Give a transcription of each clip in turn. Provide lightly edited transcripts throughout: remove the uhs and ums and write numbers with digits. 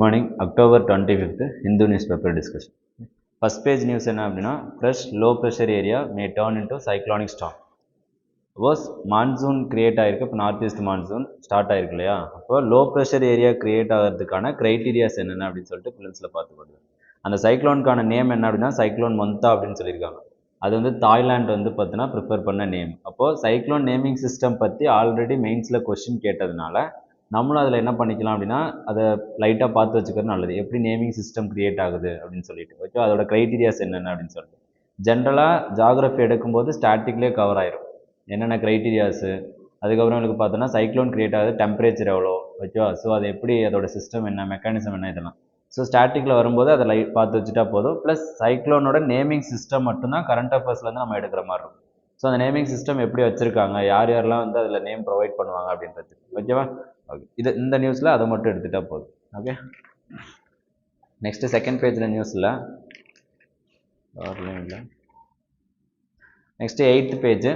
Morning, October 25th, Hindu newspaper discussion. First page news என்ன அப்படின்னா fresh low pressure area may turn into cyclonic storm. Suppose monsoon create ஆகிருக்கு. இப்போ north east monsoon start ஆகிருக்கு இல்லையா? அப்போ low pressure area create ஆகிறதுக்கான criterias என்னென்ன அப்படின்னு சொல்லிட்டு ஃபிலிம்ஸில் பார்த்துக்கொண்டு அந்த சைக்ளோனுக்கான நேம் என்ன அப்படின்னா சைக்ளோன் மொந்தா அப்படின்னு சொல்லியிருக்காங்க. அது வந்து தாய்லாந்து வந்து பார்த்தீங்கன்னா ப்ரிஃபர் பண்ண நேம். அப்போது சைக்ளோன் நேமிங் சிஸ்டம் பற்றி ஆல்ரெடி மெயின்ஸில் கொஸ்டின் கேட்டதுனால நம்மளும் அதில் என்ன பண்ணிக்கலாம் அப்படின்னா அதை லைட்டாக பார்த்து வச்சுக்கிறது நல்லது. எப்படி நேமிங் சிஸ்டம் கிரியேட் ஆகுது அப்படின்னு சொல்லிட்டு ஓகே, அதோட க்ரைட்டீரியாஸ் என்னென்ன அப்படின்னு சொல்லிட்டு ஜென்ரலாக ஜாகிரஃபி எடுக்கும்போது ஸ்டாட்டிக்லேயே கவர் ஆயிரும் என்னென்ன க்ரைட்டீரியாஸு. அதுக்கப்புறம் உங்களுக்கு பார்த்தோன்னா சைக்ளோன் கிரியேட் ஆகுது, டெம்பரேச்சர் எவ்வளோ ஓகேவா, ஸோ அது எப்படி அதோட சிஸ்டம் என்ன, மெக்கானிசம் என்ன, இதெல்லாம் ஸோ ஸ்டாட்டிக்கில் வரும்போது அதை பார்த்து வச்சுட்டா போதும். ப்ளஸ் சைக்ளோனோட நேமிங் சிஸ்டம் மட்டும்தான் கரண்ட் அஃபேர்ஸ்லேருந்து நம்ம எடுக்கிற மாதிரி இருக்கும். ஸோ அந்த நேமிங் சிஸ்டம் எப்படி வச்சுருக்காங்க, யார் யாரெல்லாம் வந்து அதில் நேம் ப்ரொவைட் பண்ணுவாங்க அப்படின்றது ஓகேவா. ஓகே, இது இந்த நியூஸில் அதை மட்டும் எடுத்துகிட்டா போதும். ஓகே, நெக்ஸ்ட்டு செகண்ட் பேஜில் நியூஸில் இல்லை. Next 8th page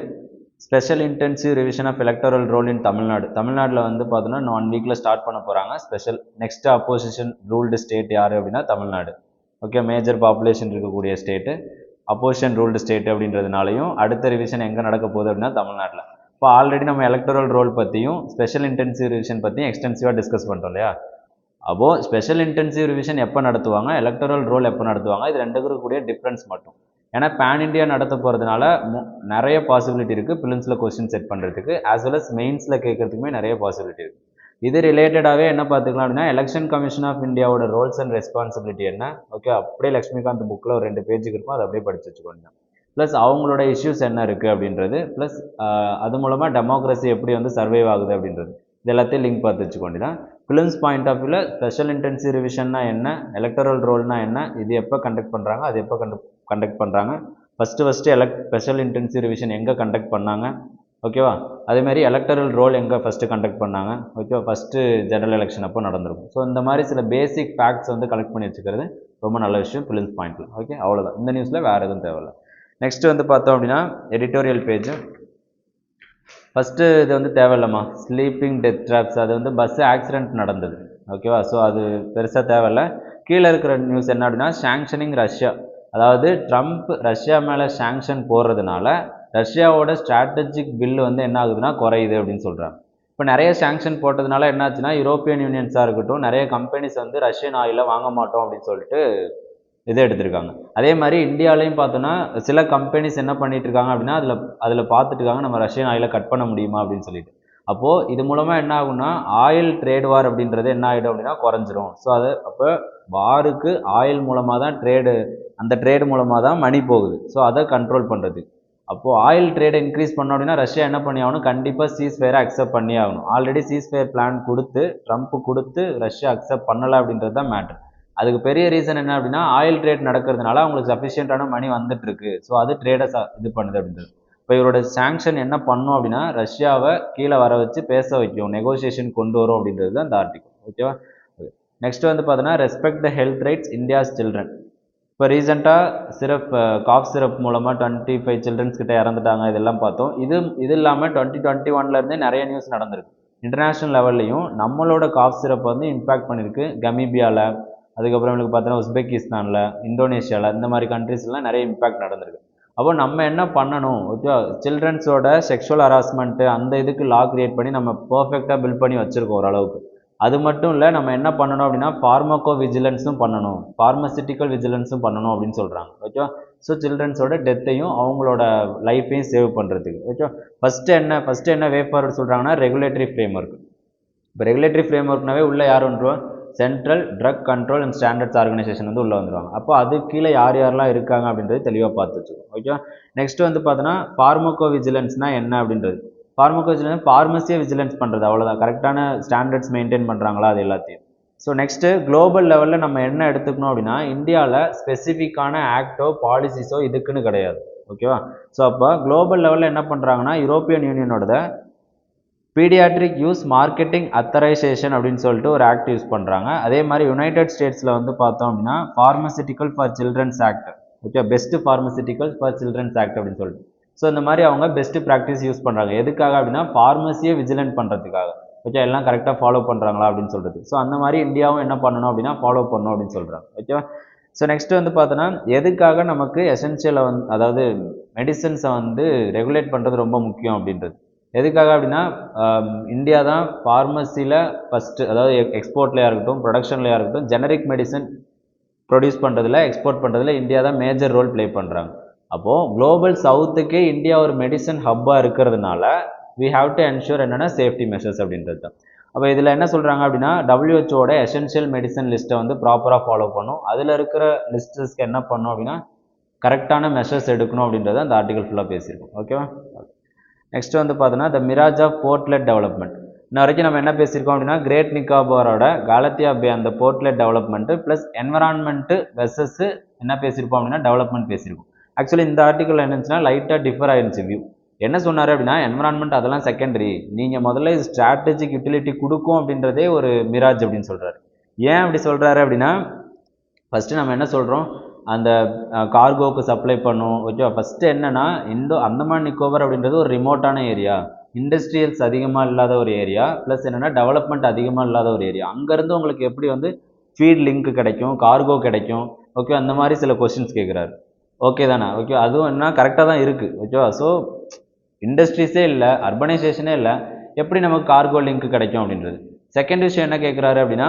special intensive revision of electoral roll in Tamil Nadu. தமிழ்நாட்டில் வந்து பார்த்தோன்னா 1 வீக்கில் ஸ்டார்ட் பண்ண போகிறாங்க special. Next opposition ruled state யார் அப்படின்னா தமிழ்நாடு. ஓகே, மேஜர் பாப்புலேஷன் இருக்கக்கூடிய ஸ்டேட்டு, அப்போசிஷன் ரூல்டு ஸ்டேட் அப்படின்றதுனாலையும் அடுத்த ரிவிஷன் எங்கே நடக்க போகுது அப்படின்னா தமிழ்நாட்டில். இப்போ ஆல்ரெடி நம்ம எலக்டரல் ரோல் பற்றியும் ஸ்பெஷல் இன்டென்சிவ் ரிவிஷன் பற்றியும் எக்ஸ்டென்சிவாக டிஸ்கஸ் பண்ணிட்டோம் இல்லையா. அப்போது ஸ்பெஷல் இன்டென்சிவ் ரிவிஷன் எப்போ நடத்துவாங்க, எலக்டரல் ரோல் எப்போ நடத்துவாங்க, இது ரெண்டுக்கும் கூடிய டிஃப்ரென்ஸ் மட்டும். ஏன்னா பேன் இண்டியா நடத்த போகிறதுனால நிறைய பாசிபிலிட்டி இருக்குது பிலிம்ஸில் கொஸ்டின் செட் பண்ணுறதுக்கு, ஆஸ் வெல் அஸ் மெயின்ஸில் கேட்கறதுக்குமே நிறைய பாசிபிலிட்டி இருக்குது. இது ரிலேட்டடாகவே என்ன பார்த்துக்கலாம் அப்படின்னா எலெக்ஷன் கமிஷன் ஆஃப் இந்தியாவோட ரோல்ஸ் அண்ட் ரெஸ்பான்சிபிலிட்டி என்ன, ஓகே அப்படியே லக்ஷ்மிகாந்த் புக்கில் ஒரு 2 பேஜுக்கு இருக்கும், அதை அப்படியே படித்து வச்சுக்கோங்க. ப்ளஸ் அவங்களோட இஷ்யூஸ் என்ன இருக்குது அப்படின்றது, ப்ளஸ் அது மூலமாக டெமோக்ரஸி எப்படி வந்து சர்வைவ் ஆகுது அப்படின்றது, இது எல்லாத்தையும் லிங்க் பார்த்து வச்சுக்கொண்டு தான் ஃபிலிம்ஸ் பாயிண்ட் ஆஃப் வியூவில் ஸ்பெஷல் இன்டென்சிவ் ரிவிஷன்னா என்ன, எலக்டரல் ரோல்னா என்ன, இது எப்போ கண்டக்ட் பண்ணுறாங்க, அது எப்போ கண்டக்ட் பண்ணுறாங்க, ஃபஸ்ட்டு ஸ்பெஷல் இன்டென்சிவ் ரிவிஷன் எங்கே கண்டக்ட் பண்ணாங்க ஓகேவா, அதேமாதிரி எலக்டரல் ரோல் எங்கே ஃபஸ்ட்டு கண்டக்ட் பண்ணாங்க ஓகேவா, ஃபஸ்ட்டு ஜெனரல் எலெக்ஷன் அப்போ நடந்திருக்கும். ஸோ இந்த மாதிரி சில பேசிக் ஃபேக்ட்ஸ் வந்து கலெக்ட் பண்ணி வச்சுக்கிறது ரொம்ப நல்ல விஷயம் ஃபிலிம்ஸ் பாயிண்ட்டில். ஓகே, அவ்வளோதான் இந்த நியூஸில் வேறு எதுவும் தேவையில்லை. நெக்ஸ்ட்டு வந்து பார்த்தோம் அப்படின்னா எடிட்டோரியல் பேஜ். ஃபஸ்ட்டு இது வந்து தேவையில்லைம்மா, ஸ்லீப்பிங் டெத் ட்ராப்ஸ், அது வந்து பஸ் ஆக்சிடென்ட் நடந்தது ஓகேவா, ஸோ அது பெருசாக தேவையில்லை. கீழே இருக்கிற நியூஸ் என்ன அப்படின்னா சாங்ஷனிங் ரஷ்யா, அதாவது ட்ரம்ப் ரஷ்யா மேலே சாங்ஷன் போடுறதுனால ரஷ்யாவோட ஸ்ட்ராட்டஜிக் பில்லு வந்து என்ன ஆகுதுன்னா குறையுது அப்படின்னு சொல்கிறாங்க. இப்போ நிறைய சாங்ஷன் போட்டதுனால என்னாச்சுன்னா யூரோப்பியன் யூனியன்ஸாக இருக்கட்டும், நிறைய கம்பெனிஸ் வந்து ரஷ்யன் ஆயிலை வாங்க மாட்டோம் அப்படின்னு சொல்லிட்டு இதை எடுத்திருக்காங்க. அதே மாதிரி இந்தியாவிலையும் பார்த்தோன்னா சில கம்பெனிஸ் என்ன பண்ணிட்டு இருக்காங்க அப்படின்னா அதில் பார்த்துட்டு இருக்காங்க நம்ம ரஷ்யன் ஆயிலை கட் பண்ண முடியுமா அப்படின்னு சொல்லிட்டு. அப்போது இது மூலமாக என்ன ஆகும்னா ஆயில் ட்ரேட் வார் அப்படின்றது என்ன ஆகிடும் அப்படின்னா குறைஞ்சிரும். ஸோ அது அப்போ வாருக்கு ஆயில் மூலமாக தான் அந்த ட்ரேடு மூலமாக தான் மணி போகுது. ஸோ அதை கண்ட்ரோல் பண்ணுறது. அப்போது ஆயில் ட்ரேடை இன்க்ரீஸ் பண்ண அப்படின்னா ரஷ்யா என்ன பண்ணி ஆகணும், கண்டிப்பாக சீஸ்ஃபயரை அக்செப்ட் பண்ணி ஆகணும். ஆல்ரெடி சீஸ்ஃபயர் பிளான் கொடுத்து ட்ரம்ப் கொடுத்து ரஷ்யா அக்செப்ட் பண்ணலை அப்படின்றது தான் மேட்ரு. அதுக்கு பெரிய ரீசன் என்ன அப்படின்னா ஆயில் ட்ரேட் நடக்கிறதுனால அவங்களுக்கு சஃபிஷியண்டான மணி வந்துட்டு இருக்கு. ஸோ அது ட்ரேடை இது பண்ணுது அப்படின்றது. இப்போ இவரோட சாங்ஷன் என்ன பண்ணும் அப்படின்னா ரஷ்யாவை கீழே வர வச்சு பேச வைக்கும், நெகோசியேஷன் கொண்டு வரும் அப்படின்றது தான் இந்த ஆர்டிகல் ஓகேவா. நெக்ஸ்ட் வந்து பார்த்தோன்னா respect the health rights India's children. இப்போ ரீசெண்டாக காஃப் சிரப் மூலமாக 25 சில்ட்ரன்ஸ் கிட்ட இறந்துட்டாங்க, இதெல்லாம் பார்த்தோம். இது இல்லாமல் 2021 நிறைய நியூஸ் நடந்திருக்கு. இன்டர்நேஷ்னல் லெவல்லையும் நம்மளோட காஃப் சிரப் வந்து இம்பேக்ட் பண்ணியிருக்கு. கமீபியாவில், அதுக்கப்புறம் உங்களுக்கு பார்த்தோன்னா உஸ்பெகிஸ்தானில், இந்தோனேஷியாவில், இந்த மாதிரி கண்ட்ரீஸ்லாம் நிறைய இம்பேக்ட் நடந்திருக்கு. அப்போ நம்ம என்ன பண்ணணும் ஓகே, சில்ட்ரன்ஸோட செக்ஷுவல் ஹராஸ்மெண்ட்டு அந்த இதுக்கு லா கிரியேட் பண்ணி நம்ம பர்ஃபெக்டாக பில்ட் பண்ணி வச்சுருக்கோம் ஓரளவுக்கு. அது மட்டும் இல்லை, நம்ம என்ன பண்ணணும் அப்படின்னா ஃபார்மகோ விஜிலன்ஸும் பண்ணணும், ஃபார்மசிட்டிக்கல் விஜிலன்ஸும் பண்ணணும் அப்படின்னு சொல்கிறாங்க ஓகே. ஸோ சில்ட்ரன்ஸோட டெத்தையும் அவங்களோட லைஃப்பையும் சேவ் பண்ணுறதுக்கு ஓகே. ஃபஸ்ட்டு என்ன வே ஃபார்வர்ட் சொல்கிறாங்கன்னா ரெகுலேட்டரி ஃப்ரேம் ஒர்க். இப்போ ரெகுலேட்டரி ஃப்ரேம் ஒர்க்னாவே உள்ளே யார் வந்துருவோம், central drug control and standards organisation வந்து உள்ளே வந்துடுவாங்க. அப்போ அது கீழே யாரெல்லாம் இருக்காங்க அப்படின்றது தெளிவாக பார்த்து வச்சுக்கோங்க ஓகே. நெக்ஸ்ட் வந்து பார்த்தோன்னா ஃபார்மகோ விஜிலன்ஸ்னால் என்ன அப்படின்றது, ஃபார்மகோ விஜிலன்ஸ் ஃபார்மசியை விஜிலன்ஸ் பண்ணுறது, அவ்வளோதான். கரெக்டான ஸ்டாண்டர்ட்ஸ் மெயின்டைன் பண்ணுறாங்களா அது எல்லாத்தையும். ஸோ நெக்ஸ்ட்டு குளோபல் லெவலில் நம்ம என்ன எடுத்துக்கணும் அப்படின்னா இந்தியாவில் ஸ்பெசிஃபிக்கான ஆக்டோ பாலிசிஸோ இதுக்குன்னு கிடையாது ஓகேவா. ஸோ அப்போ குளோபல் லெவலில் என்ன பண்ணுறாங்கன்னா யூரோப்பியன் யூனியனோட பீடியாட்ரிக் யூஸ் மார்க்கெட்டிங் அத்தரைசேஷன் அப்படின்னு சொல்லிட்டு ஒரு ஆக்ட் யூஸ் பண்ணுறாங்க. அதே மாதிரி யுனைடெட் ஸ்டேட்ஸில் வந்து பார்த்தோம் அப்படின்னா pharmaceutical for children's act okay, best pharmaceutical for children's act அப்படின்னு சொல்லிட்டு. ஸோ இந்த மாதிரி அவங்க பெஸ்ட் ப்ராக்டிஸ் யூஸ் பண்ணுறாங்க. எதுக்காக அப்படின்னா ஃபார்மசியை விஜிலன்ட் பண்ணுறதுக்காக. ஓகே, எல்லாம் கரெக்டாக ஃபாலோ பண்ணுறாங்களா அப்படின்னு சொல்கிறது. ஸோ அந்த மாதிரி இந்தியாவும் என்ன பண்ணணும் அப்படின்னா ஃபாலோ பண்ணணும் அப்படின்னு சொல்கிறாங்க. ஓகேவா. ஸோ நெக்ஸ்ட் வந்து பார்த்தோன்னா எதுக்காக நமக்கு எசென்ஷியலை வந்து அதாவது மெடிசன்ஸை வந்து ரெகுலேட் பண்ணுறது ரொம்ப முக்கியம் அப்படின்றது எதுக்காக அப்படின்னா இந்தியா தான் ஃபார்மசியில் ஃபஸ்ட்டு, அதாவது எக்ஸ்போர்ட்லையாக இருக்கட்டும் ப்ரொடக்ஷன்லையாக இருக்கட்டும் ஜெனரிக் மெடிசன் ப்ரொடியூஸ் பண்ணுறதுல எக்ஸ்போர்ட் பண்ணுறதுல இந்தியா தான் மேஜர் ரோல் ப்ளே பண்ணுறாங்க. அப்போது குளோபல் சவுத்துக்கே இந்தியா ஒரு மெடிசன் ஹப்பாக இருக்கிறதுனால we have to ensure என்னென்னா சேஃப்டி மெஷர்ஸ் அப்படின்றது தான். அப்போ இதில் என்ன சொல்கிறாங்க அப்படின்னா WHO எசென்ஷியல் மெடிசன் லிஸ்ட்டை வந்து ப்ராப்பராக ஃபாலோ பண்ணும். அதில் இருக்கிற லிஸ்டஸ்க்கு என்ன பண்ணும் அப்படின்னா கரெக்டான மெஷர்ஸ் எடுக்கணும் அப்படின்றத அந்த ஆர்டிகல் ஃபுல்லாக பேசியிருக்கோம். ஓகேவா. நெக்ஸ்ட் வந்து பார்த்தோன்னா த மிராஜ் ஆஃப் போர்ட்லெட் டெவலப்மெண்ட். இன்ன வரைக்கும் நம்ம என்ன பேசியிருக்கோம் அப்படின்னா கிரேட் நிக்காபாரோட காலத்தியா பே அந்த port-led development plus environment versus என்ன பேசியிருப்போம் அப்படின்னா டெவலப்மெண்ட் பேசியிருக்கோம். ஆக்சுவலி இந்த ஆர்டிக்கல் என்ன இருந்துச்சுன்னா லைட்டாக டிஃபர் ஆயிருந்துச்சு வியூ. என்ன சொன்னார் அப்படின்னா என்வரான்மெண்ட் அதெல்லாம் செகண்டரி, நீங்கள் முதல்ல ஸ்ட்ராட்டஜிக் யூட்டிலிட்டி கொடுக்கும் அப்படின்றதே ஒரு மிராஜ் அப்படின்னு சொல்கிறாரு. ஏன் அப்படி சொல்கிறாரு அப்படின்னா ஃபஸ்ட்டு நம்ம என்ன சொல்கிறோம், அந்த கார்கோவுக்கு சப்ளை பண்ணும். ஓகே, ஃபஸ்ட்டு என்னென்னா அந்தமான் நிக்கோபர் அப்படின்றது ஒரு ரிமோட்டான ஏரியா, இண்டஸ்ட்ரியல்ஸ் அதிகமாக இல்லாத ஒரு ஏரியா, ப்ளஸ் என்னென்னா டெவலப்மெண்ட் அதிகமாக இல்லாத ஒரு ஏரியா. அங்கேருந்து உங்களுக்கு எப்படி வந்து ஃபீட் லிங்க் கிடைக்கும், கார்கோ கிடைக்கும், ஓகே, அந்த மாதிரி சில கொஸ்டின்ஸ் கேட்குறாரு. ஓகே தானே. ஓகே, அதுவும் என்ன கரெக்டாக தான் இருக்குது. ஓகேவா. ஸோ இண்டஸ்ட்ரீஸே இல்லை, அர்பனைசேஷனே இல்லை, எப்படி நமக்கு கார்கோ லிங்க் கிடைக்கும் அப்படின்றது. செகண்ட் விஷயம் என்ன கேட்குறாரு அப்படின்னா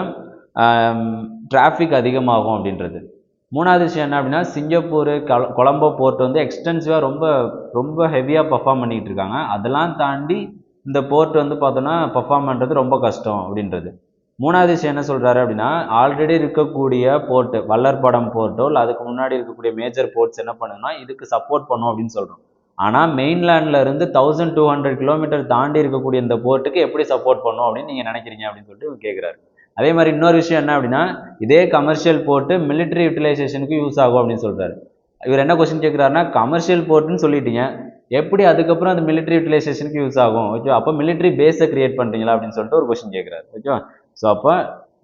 டிராஃபிக் அதிகமாகும் அப்படின்றது. மூணாவது விஷயம் என்ன அப்படின்னா சிங்கப்பூர் கொலம்போ போர்ட் வந்து எக்ஸ்டென்சிவாக ரொம்ப ரொம்ப ஹெவியாக பர்ஃபார்ம் பண்ணிகிட்டு இருக்காங்க. அதெல்லாம் தாண்டி இந்த போர்ட் வந்து பார்த்தோன்னா பர்ஃபார்ம் பண்ணுறது ரொம்ப கஷ்டம் அப்படின்றது. மூணாவது விஷயம் என்ன சொல்கிறாரு அப்படின்னா ஆல்ரெடி இருக்கக்கூடிய போர்ட்டு வல்லற்படம் போர்ட்டோ இல்லை அதுக்கு முன்னாடி இருக்கக்கூடிய மேஜர் போர்ட்ஸ் என்ன பண்ணுன்னா இதுக்கு சப்போர்ட் பண்ணும் அப்படின்னு சொல்கிறோம். ஆனால் மெயின்லேண்டில் இருந்து 1200 கிலோமீட்டர் தாண்டி இருக்கக்கூடிய இந்த போர்ட்டுக்கு எப்படி சப்போர்ட் பண்ணும் அப்படின்னு நீங்கள் நினைக்கிறீங்க அப்படின்னு சொல்லிட்டு கேட்குறாரு. அதே மாதிரி இன்னொரு விஷயம் என்ன அப்படின்னா இதே கமர்ஷியல் போர்ட்டு மிலிட்ரி யூட்டிலைசேஷனுக்கு யூஸ் ஆகும் அப்படின்னு சொல்கிறாரு. இவர் என்ன கொஸ்டின் கேட்குறாருன்னா கமர்ஷியல் போர்ட்டுன்னு சொல்லிட்டீங்க, எப்படி அதுக்கப்புறம் அந்த மிலிட்ரி யூட்டிலைசேஷனுக்கு யூஸ் ஆகும், ஓகே, அப்போ மிலிட்ரி பேஸை கிரியேட் பண்ணுறீங்களா அப்படின்னு சொல்லிட்டு ஒரு கொஸ்டின் கேட்குறாரு. ஓகேவா. ஸோ அப்போ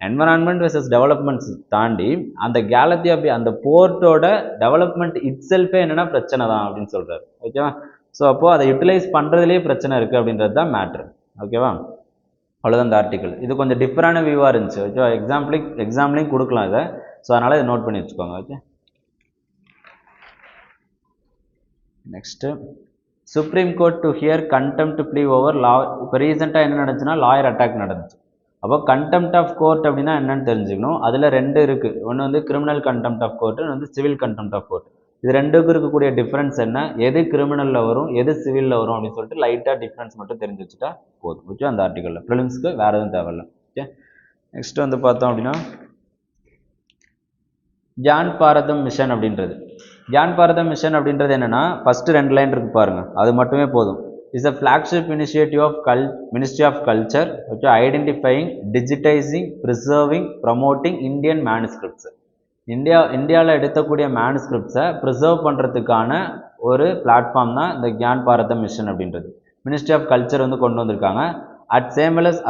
என்வரான்மெண்ட் வெர்சஸ் டெவலப்மெண்ட்ஸ் தாண்டி அந்த கேலத்தியா அந்த போர்ட்டோட டெவலப்மெண்ட் இட் செல்ஃபே என்னென்னா பிரச்சனை தான் அப்படின்னு சொல்கிறார். ஓகேவா. ஸோ அப்போது அதை யூட்டிலைஸ் பண்ணுறதுலேயே பிரச்சனை இருக்குது அப்படின்றது தான் மேட்ரு. ஓகேவா. அவ்வளோதான் இந்த ஆர்டிக்கல். இது கொஞ்சம் டிஃப்ரெண்டான வியூவாக இருந்துச்சு. ஓகே, எக்ஸாம்லேயும் கொடுக்கலாம் இதை. ஸோ அதனால் இதை நோட் பண்ணி வச்சுக்கோங்க. Okay. Next supreme court to hear contempt plea over law. இப்போ ரீசெண்டாக என்ன நடந்துச்சுன்னா லாயர் அட்டாக் நடந்துச்சு. அப்போ கண்டெம்ப்ட் ஆஃப் கோர்ட் அப்படின்னா என்னன்னு தெரிஞ்சுக்கணும். அதில் ரெண்டு இருக்குது. ஒன்று வந்து கிரிமினல் கண்டெம்ப்ட் ஆஃப் கோர்ட்டு, வந்து சிவில் கண்டெம்ப்ட் ஆஃப் கோர்ட். இது ரெண்டுக்கும் இருக்கக்கூடிய டிஃப்ரென்ஸ் என்ன, எது கிரிமினலில் வரும் எது சிவிலில் வரும் அப்படின்னு சொல்லிட்டு லைட்டாக டிஃப்ரென்ஸ் மட்டும் தெரிஞ்சு வச்சுட்டா போதும். ஓகே, அந்த ஆர்டிக்கலில் ப்ரிலிம்ஸ்க்கு வேறு எதுவும் தேவையில்லை. ஓகே. நெக்ஸ்ட் வந்து பார்த்தோம் அப்படின்னா ஜான் பாரதம் மிஷன் அப்படின்றது. ஜான் பாரதம் மிஷன் அப்படின்றது என்னென்னா ஃபஸ்ட்டு 2 லைன் இருக்குது பாருங்கள், அது மட்டுமே போதும். is a flagship initiative of Ministry of Culture, okay, identifying, digitizing, preserving, promoting Indian manuscripts. இந்தியாவில் எடுக்கக்கூடிய மேனுஸ்கிரிப்ட்ஸை ப்ரிசர்வ் பண்ணுறதுக்கான ஒரு பிளாட்ஃபார்ம் தான் இந்த ஜான் பாரதம் மிஷன் அப்படின்றது. மினிஸ்ட்ரி ஆஃப் கல்ச்சர் வந்து கொண்டு வந்திருக்காங்க. அட்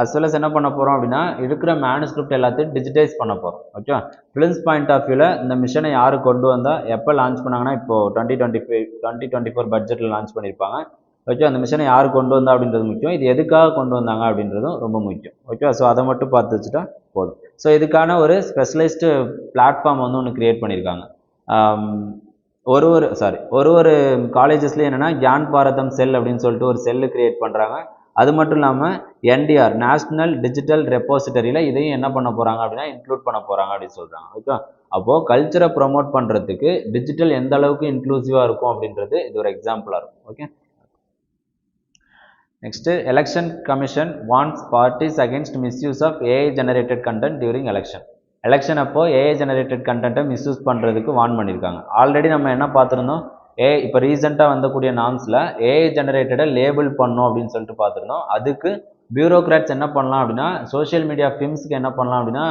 அஸ் வெல் அஸ் என்ன பண்ண போகிறோம் அப்படின்னா இருக்கிற மேனுஸ்கிரிப்ட் எல்லாத்தையும் டிஜிட்டைஸ் பண்ண போகிறோம். ஓகே. ஃபிலிம்ஸ் பாயிண்ட் ஆஃப் வியூவில் இந்த மிஷனை யார் கொண்டு வந்தால் எப்போ லான்ச் பண்ணாங்கன்னா இப்போது 2024 பட்ஜெட்டில் லான்ச் பண்ணியிருப்பாங்க. ஓகே, அந்த மிஷனை யார் கொண்டு வந்தா அப்படின்றது முக்கியம். இது எதுக்காக கொண்டு வந்தாங்க அப்படின்றதும் ரொம்ப முக்கியம். ஓகே, ஸோ அதை மட்டும் பார்த்து வச்சுட்டா போதும். ஸோ இதுக்கான ஒரு ஸ்பெஷலைஸ்டு பிளாட்ஃபார்ம் வந்து ஒன்று க்ரியேட் பண்ணியிருக்காங்க. ஒரு காலேஜஸ்லேயும் என்னென்னா ஜான் பாரதம் செல் அப்படின்னு சொல்லிட்டு ஒரு செல்லு க்ரியேட் பண்ணுறாங்க. அது மட்டும் இல்லாமல் NDR நேஷ்னல் டிஜிட்டல் ரெப்போசிட்டரியில் இதையும் என்ன பண்ண போகிறாங்க அப்படின்னா இன்க்ளூட் பண்ண போகிறாங்க அப்படின்னு சொல்கிறாங்க. ஓகே. அப்போது கல்ச்சரை ப்ரொமோட் பண்ணுறதுக்கு டிஜிட்டல் எந்த அளவுக்கு இன்க்ளூசிவாக இருக்கும் அப்படின்றது இது ஒரு எக்ஸாம்பிளாக இருக்கும். Okay. Next, Election Commission warns parties against misuse of AI generated content during election. Election அப்போ AI generated content மிஸ்யூஸ் பண்ணுறதுக்கு வார்ன் பண்ணியிருக்காங்க. ஆல்ரெடி நம்ம என்ன பார்த்துருந்தோம், இப்போ ரீசெண்டாக வந்தக்கூடிய நார்ம்ஸில் AI ஜெனரேட்டடை லேபிள் பண்ணோம் அப்படின்னு சொல்லிட்டு பார்த்துருந்தோம். அதுக்கு பியூரோக்ராட்ஸ் என்ன பண்ணலாம் அப்படின்னா சோஷியல் மீடியா ஃபிலிம்ஸ்க்கு என்ன பண்ணலாம் அப்படின்னா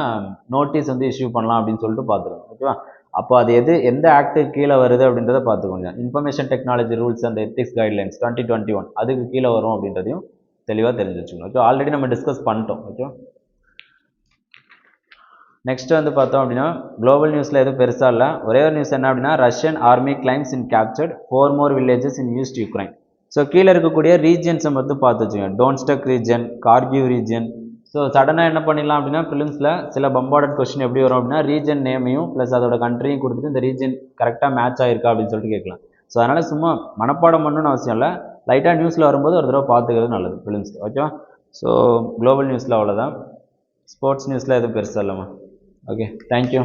நோட்டீஸ் வந்து இஷ்யூ பண்ணலாம் அப்படின்னு சொல்லிட்டு பார்த்துருந்தோம். ஓகேவா. அப்போ அது எந்த ஆக்டுக்கு கீழே வருது அப்படின்றத பார்த்துக்கோங்க. Information technology rules and ethics guidelines 2021 அதுக்கு கீழே வரும் அப்படின்றதையும் தெளிவாக தெரிஞ்சு வச்சுக்கணும். ஓகே, ஆல்ரெடி நம்ம டிஸ்கஸ் பண்ணிட்டோம். ஓகே. நெக்ஸ்ட் வந்து பார்த்தோம் அப்படின்னா குளோபல் நியூஸில் எதுவும் பெருசாக இல்லை. ஒரே ஒரு நியூஸ் என்ன அப்படின்னா Russian army claims in captured 4 more villages in east Ukraine. So கீழே இருக்கக்கூடிய ரீஜியன்ஸை மட்டும் பார்த்து வச்சுக்கோங்க. Donetsk region, Kharkiv region, so சடனாக என்ன பண்ணிடலாம் அப்படின்னா ஃபிலிம்ஸில் சில பம்பார்டட் கொஸ்டின் எப்படி வரும் அப்படின்னா ரீஜன் நேமையும் ப்ளஸ் அதோட கண்ட்ரியும் கொடுத்துட்டு இந்த ரீஜன் கரெக்டாக மேட்ச் ஆகிருக்கா அப்படின்னு சொல்லிட்டு கேட்கலாம். ஸோ அதனால் சும்மா மனப்பாடம் பண்ணணும்னு அவசியம் இல்லை, லைட்டாக நியூஸில் வரும்போது ஒரு தடவை பார்த்துக்கிறது நல்லது ஃபிலிம்ஸ். ஓகேவா? ஸோ குளோபல் நியூஸில் அவ்வளோதான், ஸ்போர்ட்ஸ் நியூஸில் எதுவும் பெருசாக இல்லைம்மா. Okay, thank you.